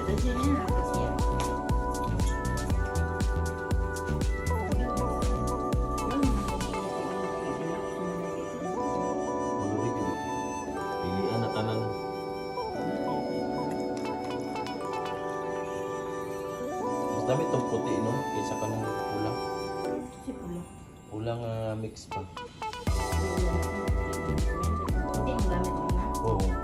Kasi niya, kasi yan. Malulig yun. Pilihan na tanan. Mas dami itong puti, no? Kaysa ka nung pula. Kasi pula. Pulang mix pa. Hindi, ang gamit mo na. Oo.